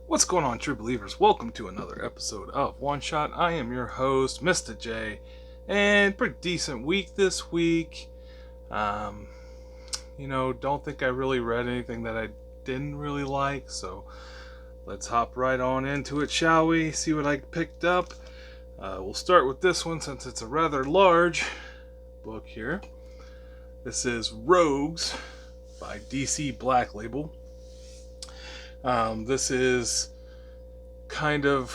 What's going on, true believers? Welcome to another episode of One Shot. I am your host, Mr. J, and pretty decent week this week. Um, don't think I really read anything that I didn't really like, so let's hop right on into it, shall we? See what I picked up. We'll start with this one since it's a rather large book here. This is Rogues by DC Black Label. This is kind of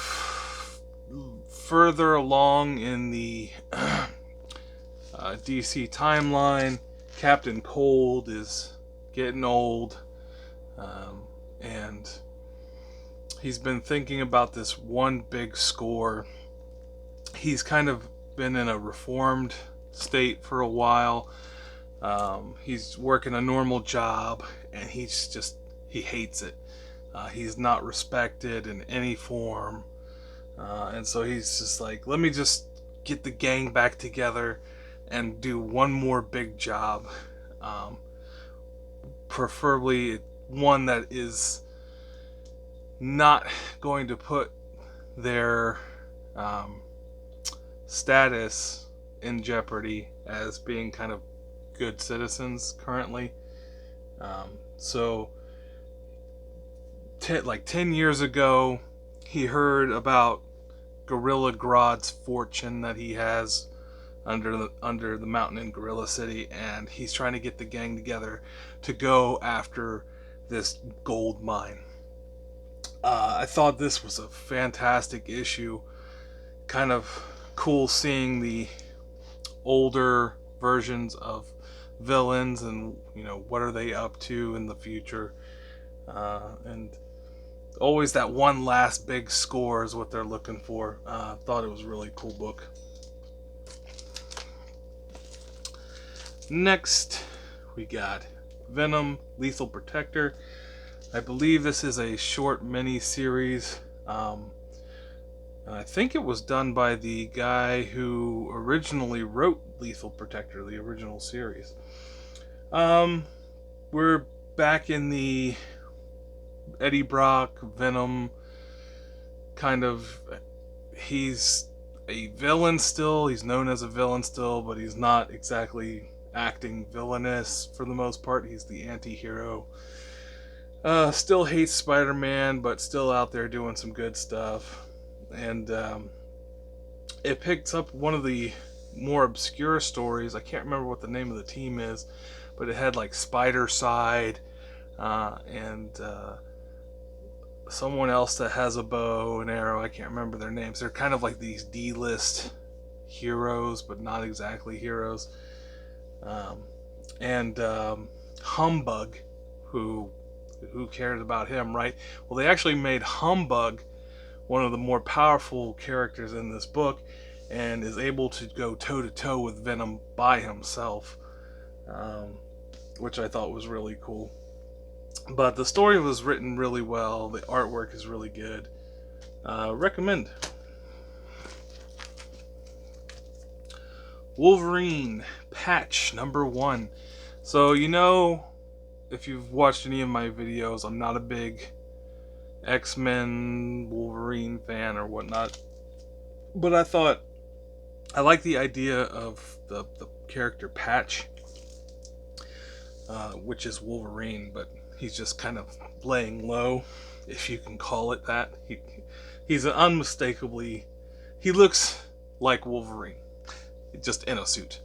further along in the DC timeline. Captain Cold is getting old, and he's been thinking about this one big score. He's kind of been in a reformed state for a while. He's working a normal job, and he hates it. He's not respected in any form. And so he's just like, let me just get the gang back together and do one more big job. Preferably one that is not going to put their status in jeopardy as being kind of good citizens currently. So 10 years ago, he heard about Gorilla Grodd's fortune that he has under the mountain in Gorilla City, and he's trying to get the gang together to go after this gold mine. I thought this was a fantastic issue. Kind of cool seeing the older versions of villains and what are they up to in the future, and always that one last big score is what they're looking for. Thought it was a really cool book. Next, we got Venom, Lethal Protector. I believe this is a short mini series. I think it was done by the guy who originally wrote Lethal Protector, the original series. We're back in the Eddie Brock, Venom, kind of, he's a villain still, he's known as a villain still, but he's not exactly acting villainous for the most part. He's the anti-hero. Still hates Spider-Man, but still out there doing some good stuff. And it picks up one of the more obscure stories. I can't remember what the name of the team is, but it had like Spider-Side and someone else that has a bow and arrow. I can't remember their names. They're kind of like these D-list heroes, but not exactly heroes. And Humbug, who cares about him, right? Well, they actually made Humbug one of the more powerful characters in this book, and is able to go toe-to-toe with Venom by himself, which I thought was really cool. But the story was written really well. The artwork is really good. Recommend. Wolverine Patch number 1. So if you've watched any of my videos, I'm not a big X-Men Wolverine fan or whatnot, but I thought I like the idea of the character Patch, which is Wolverine, but he's just kind of laying low, if you can call it that. He's unmistakably, he looks like Wolverine, just in a suit.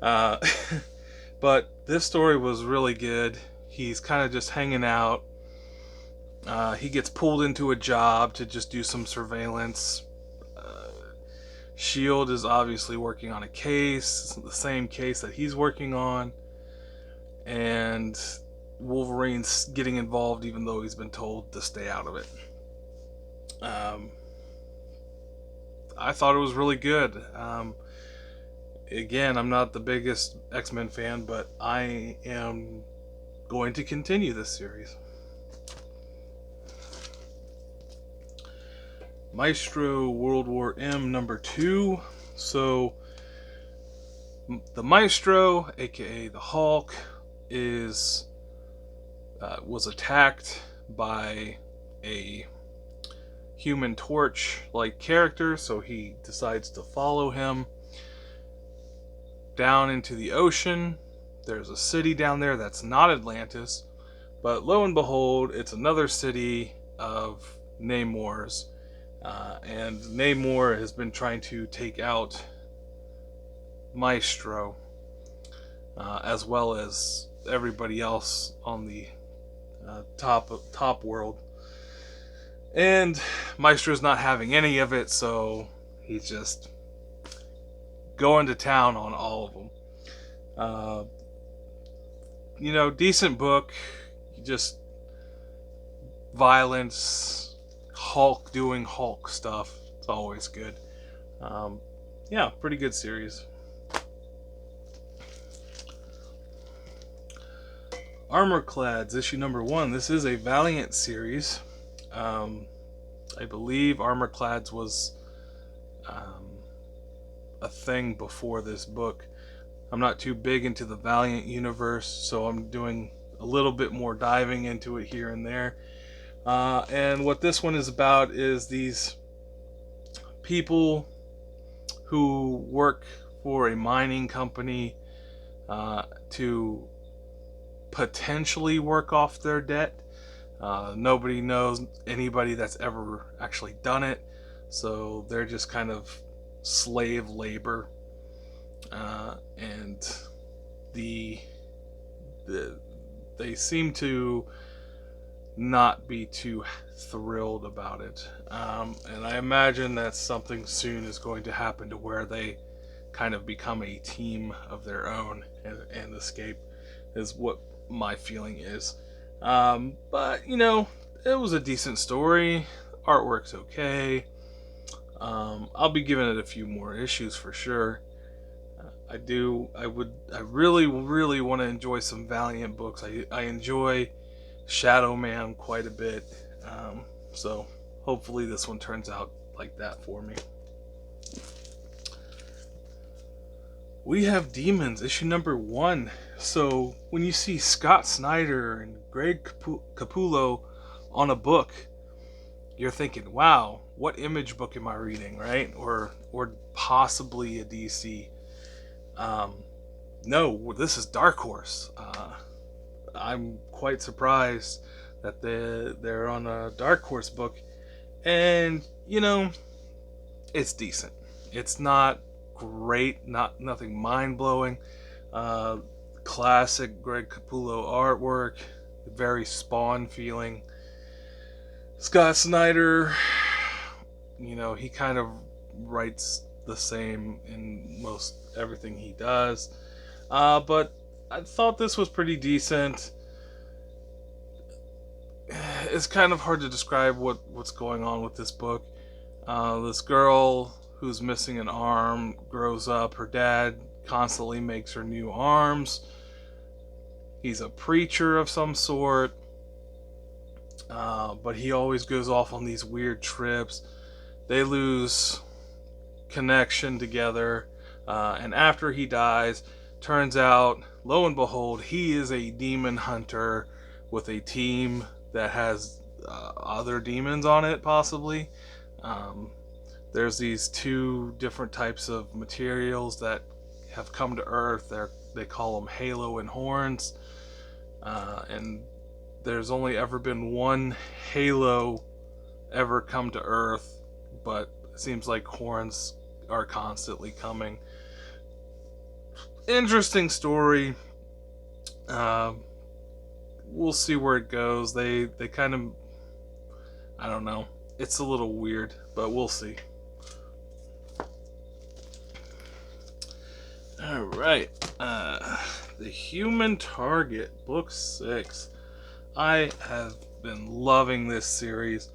But this story was really good. He's kind of just hanging out. He gets pulled into a job to just do some surveillance. SHIELD is obviously working on a case, the same case that he's working on, and Wolverine's getting involved even though he's been told to stay out of it. I thought it was really good. Again, I'm not the biggest X-Men fan, but I am going to continue this series. Maestro World War M number 2. So the Maestro, aka the Hulk, was attacked by a Human Torch like character, so he decides to follow him down into the ocean. There's a city down there that's not Atlantis, but lo and behold, it's another city of Namors. And Namor has been trying to take out Maestro, as well as everybody else on the top world. And Maestro's not having any of it, so he's just going to town on all of them. Decent book. Just violence, Hulk doing Hulk stuff. It's always good. Yeah, pretty good series. Armorclads, issue number 1. This is a Valiant series. I believe Armorclads was a thing before this book. I'm not too big into the Valiant universe, so I'm doing a little bit more diving into it here and there. And what this one is about is these people who work for a mining company to potentially work off their debt. Nobody knows anybody that's ever actually done it, so they're just kind of slave labor, and they seem to not be too thrilled about it, and I imagine that something soon is going to happen to where they kind of become a team of their own and escape, is what my feeling is. But it was a decent story. Artwork's okay. I'll be giving it a few more issues for sure. I really want to enjoy some Valiant books. I enjoy Shadow Man quite a bit. So hopefully this one turns out like that for me. We have Demons, issue number 1. So when you see Scott Snyder and Greg Capullo on a book, you're thinking, wow, what Image book am I reading, right? Or possibly a DC. No, this is Dark Horse. I'm quite surprised that they're on a Dark Horse book, and it's decent. It's not great, nothing mind-blowing. Classic Greg Capullo artwork, very Spawn feeling. Scott Snyder, he kind of writes the same in most everything he does, but I thought this was pretty decent. It's kind of hard to describe what's going on with this book. This girl who's missing an arm grows up. Her dad constantly makes her new arms. He's a preacher of some sort, but he always goes off on these weird trips. They lose connection together, and after he dies, turns out, lo and behold, he is a demon hunter with a team that has other demons on it, possibly. There's these 2 different types of materials that have come to Earth. They call them Halo and Horns. And there's only ever been one Halo ever come to Earth, but it seems like Horns are constantly coming. Interesting story. We'll see where it goes. They kind of, I don't know. It's a little weird, but we'll see. Alright, The Human Target, Book 6. I have been loving this series.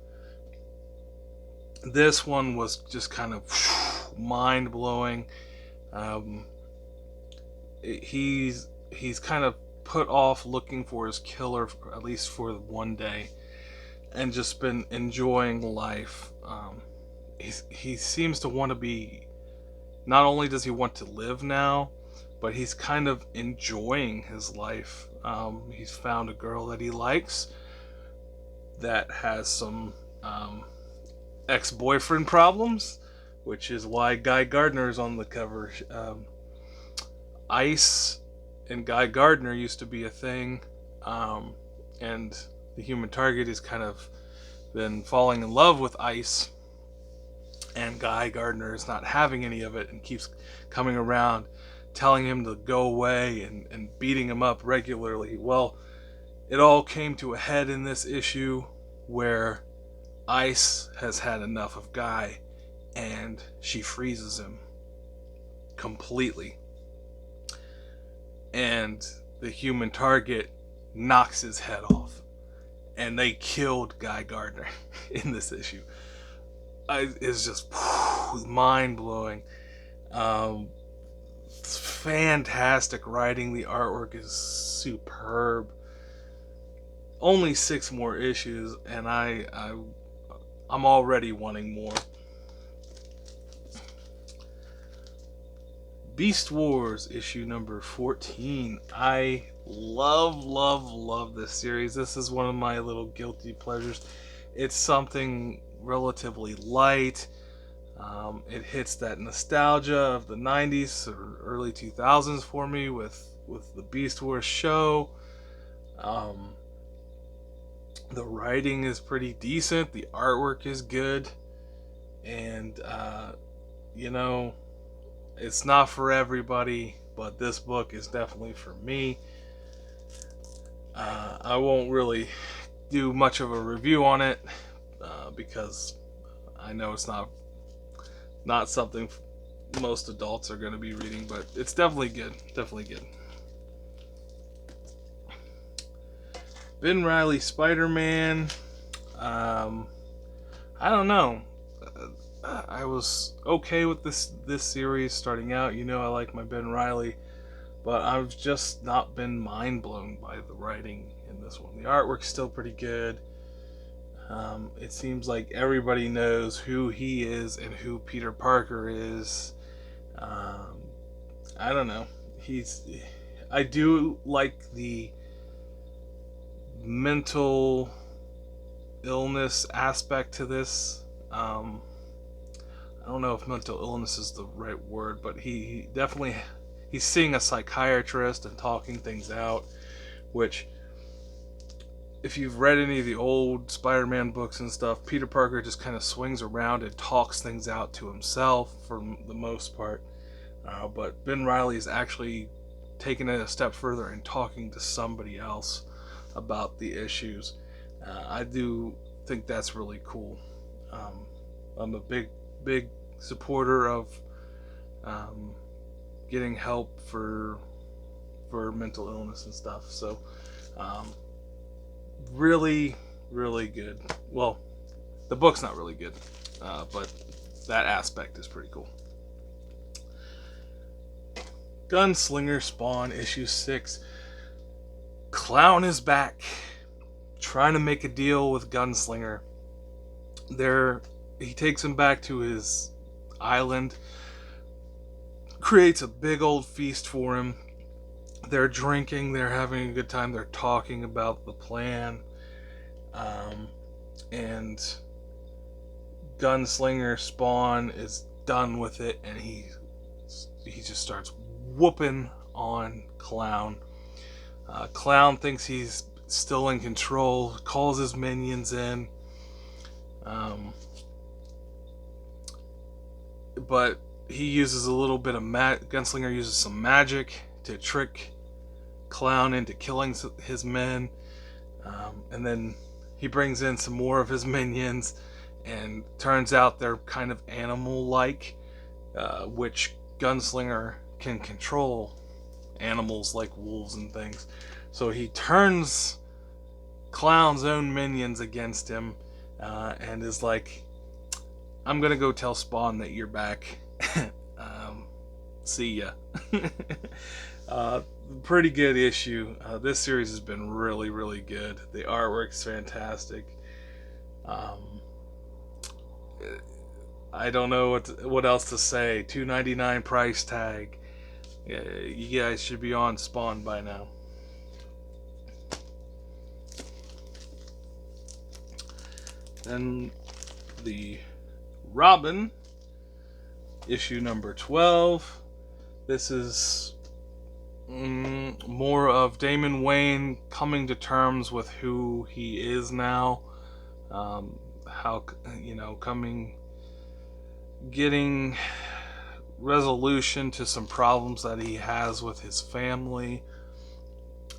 This one was just kind of mind-blowing. He's kind of put off looking for his killer, at least for one day, and just been enjoying life. He seems to want to be, not only does he want to live now, but he's kind of enjoying his life. He's found a girl that he likes that has some ex-boyfriend problems, which is why Guy Gardner is on the cover. Ice and Guy Gardner used to be a thing, um, and the Human Target has kind of been falling in love with Ice, and Guy Gardner is not having any of it and keeps coming around telling him to go away and beating him up regularly. Well, it all came to a head in this issue where Ice has had enough of Guy and she freezes him completely. And the Human Target knocks his head off. And they killed Guy Gardner in this issue. It's just mind blowing. Fantastic writing. The artwork is superb. Only 6 more issues, and I'm already wanting more. Beast Wars issue number 14. I love this series. This is one of my little guilty pleasures. It's something relatively light. It hits that nostalgia of the 90s or early 2000s for me with the Beast Wars show. The writing is pretty decent. The artwork is good. And, it's not for everybody, but this book is definitely for me. I won't really do much of a review on it because I know it's not something most adults are going to be reading, but it's definitely good. Definitely good. Ben Reilly Spider-Man. I don't know. I was okay with this series starting out. I like my Ben Reilly, but I've just not been mind blown by the writing in this one. The artwork's still pretty good. It seems like everybody knows who he is and who Peter Parker is. I don't know. I do like the mental illness aspect to this. I don't know if mental illness is the right word, but he definitely, he's seeing a psychiatrist and talking things out, which, if you've read any of the old Spider-Man books and stuff, Peter Parker just kind of swings around and talks things out to himself for the most part. But Ben Reilly is actually taking it a step further and talking to somebody else about the issues. I do think that's really cool. I'm a big supporter of getting help for mental illness and stuff. So really good. Well, the book's not really good, but that aspect is pretty cool. Gunslinger Spawn issue 6. Clown is back, trying to make a deal with Gunslinger. He takes him back to his island, creates a big old feast for him. They're drinking, they're having a good time, they're talking about the plan, and Gunslinger Spawn is done with it, and he just starts whooping on Clown. Clown thinks he's still in control, calls his minions in, but he uses a little bit of Gunslinger uses some magic to trick Clown into killing his men, and then he brings in some more of his minions, and turns out they're kind of animal-like, which Gunslinger can control animals like wolves and things. So he turns Clown's own minions against him, and is like, I'm gonna go tell Spawn that you're back. See ya. Pretty good issue. This series has been really good. The artwork's fantastic. I don't know what else to say. $2.99 price tag. You guys should be on Spawn by now. Then the Robin, issue number 12. This is more of Damon Wayne coming to terms with who he is now. How, getting resolution to some problems that he has with his family.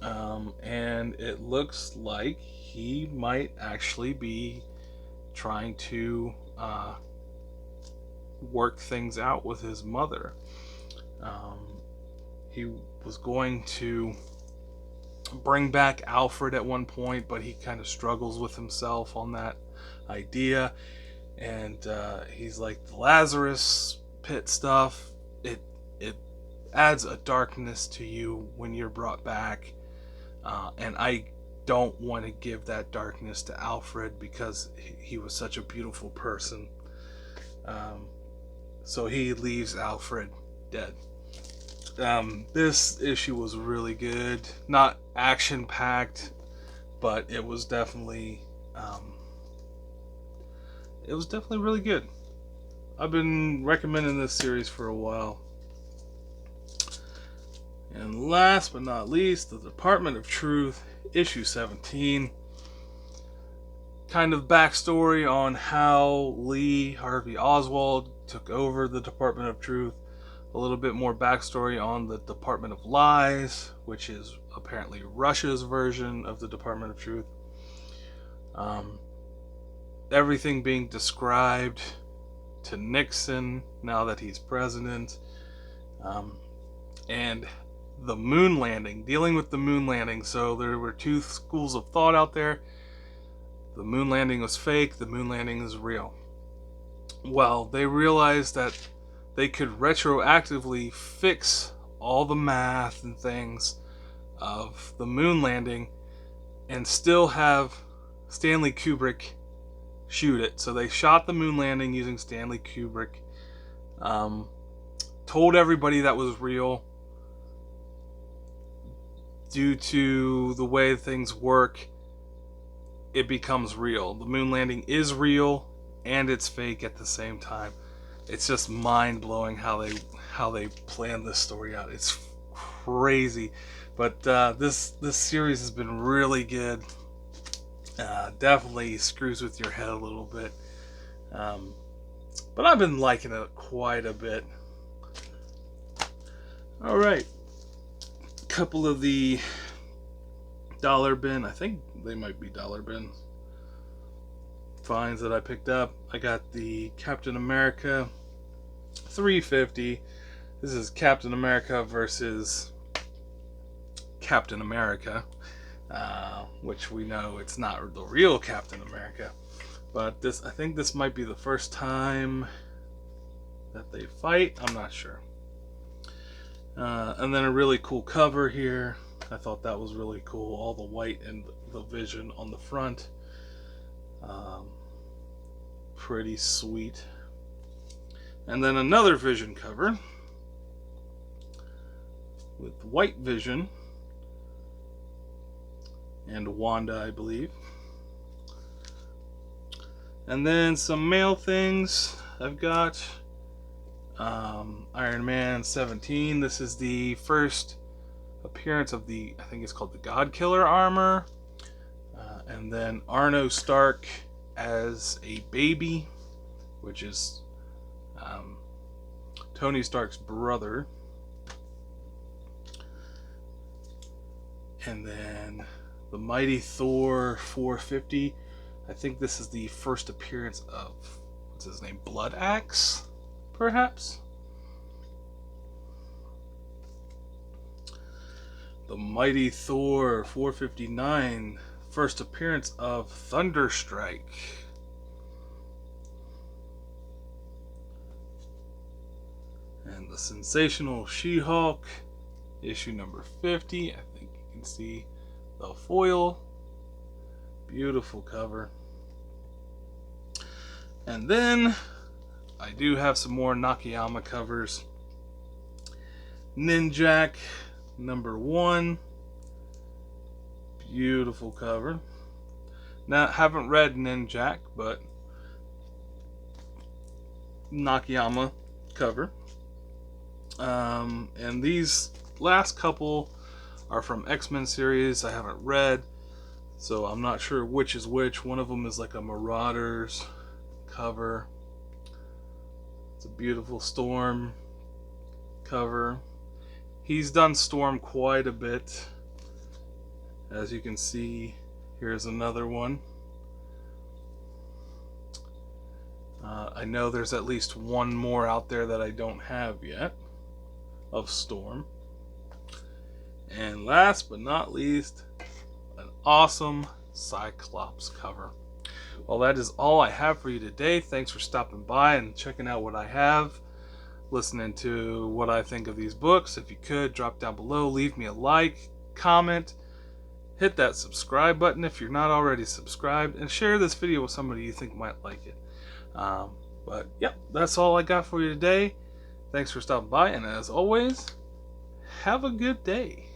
And it looks like he might actually be trying to work things out with his mother. He was going to bring back Alfred at one point, but he kind of struggles with himself on that idea. And he's like, the Lazarus pit stuff, it adds a darkness to you when you're brought back. And I don't want to give that darkness to Alfred because he was such a beautiful person. So he leaves Alfred dead. This issue was really good. Not action-packed, but it was definitely really good. I've been recommending this series for a while. And last but not least, The Department of Truth, issue 17. Kind of backstory on how Lee Harvey Oswald took over the Department of Truth. A little bit more backstory on the Department of Lies, which is apparently Russia's version of the Department of Truth. Everything being described to Nixon now that he's president. And the moon landing, dealing with the moon landing. So there were two schools of thought out there. The moon landing was fake, the moon landing is real. Well, they realized that they could retroactively fix all the math and things of the moon landing and still have Stanley Kubrick shoot it. So they shot the moon landing using Stanley Kubrick. Told everybody that was real. Due to the way things work, it becomes real. The moon landing is real and it's fake at the same time. It's just mind-blowing how they plan this story out. It's crazy. But this series has been really good. Definitely screws with your head a little bit. But I've been liking it quite a bit. Alright. Couple of the dollar bin, I think they might be dollar bin finds that I picked up. I got the Captain America $3.50. This is Captain America versus Captain America, which we know it's not the real Captain America. But I think this might be the first time that they fight. I'm not sure. And then a really cool cover here. I thought that was really cool. All the white and the Vision on the front. Pretty sweet. And then another Vision cover with white Vision and Wanda, I believe. And then some mail things I've got. Iron Man 17. This is the first appearance of I think it's called the God Killer armor. And then Arno Stark as a baby, which is Tony Stark's brother. And then the Mighty Thor 450. I think this is the first appearance of, what's his name, Blood Axe, perhaps? The Mighty Thor 459, first appearance of Thunderstrike. And the Sensational She-Hulk, issue number 50. I think you can see the foil. Beautiful cover. And then I do have some more Nakayama covers. Ninjak number 1. Beautiful cover. Now, I haven't read Ninjak, but Nakayama cover. And these last couple are from X-Men series I haven't read, so I'm not sure which is which. One of them is like a Marauders cover. It's a beautiful Storm cover. He's done Storm quite a bit. As you can see, here's another one. I know there's at least one more out there that I don't have yet of Storm. And last but not least, an awesome Cyclops cover. Well, that is all I have for you today. Thanks for stopping by and checking out what I have, listening to what I think of these books. If you could, drop down below, leave me a like, comment, hit that subscribe button if you're not already subscribed, and share this video with somebody you think might like it. But yep, that's all I got for you today. Thanks for stopping by, and as always, have a good day.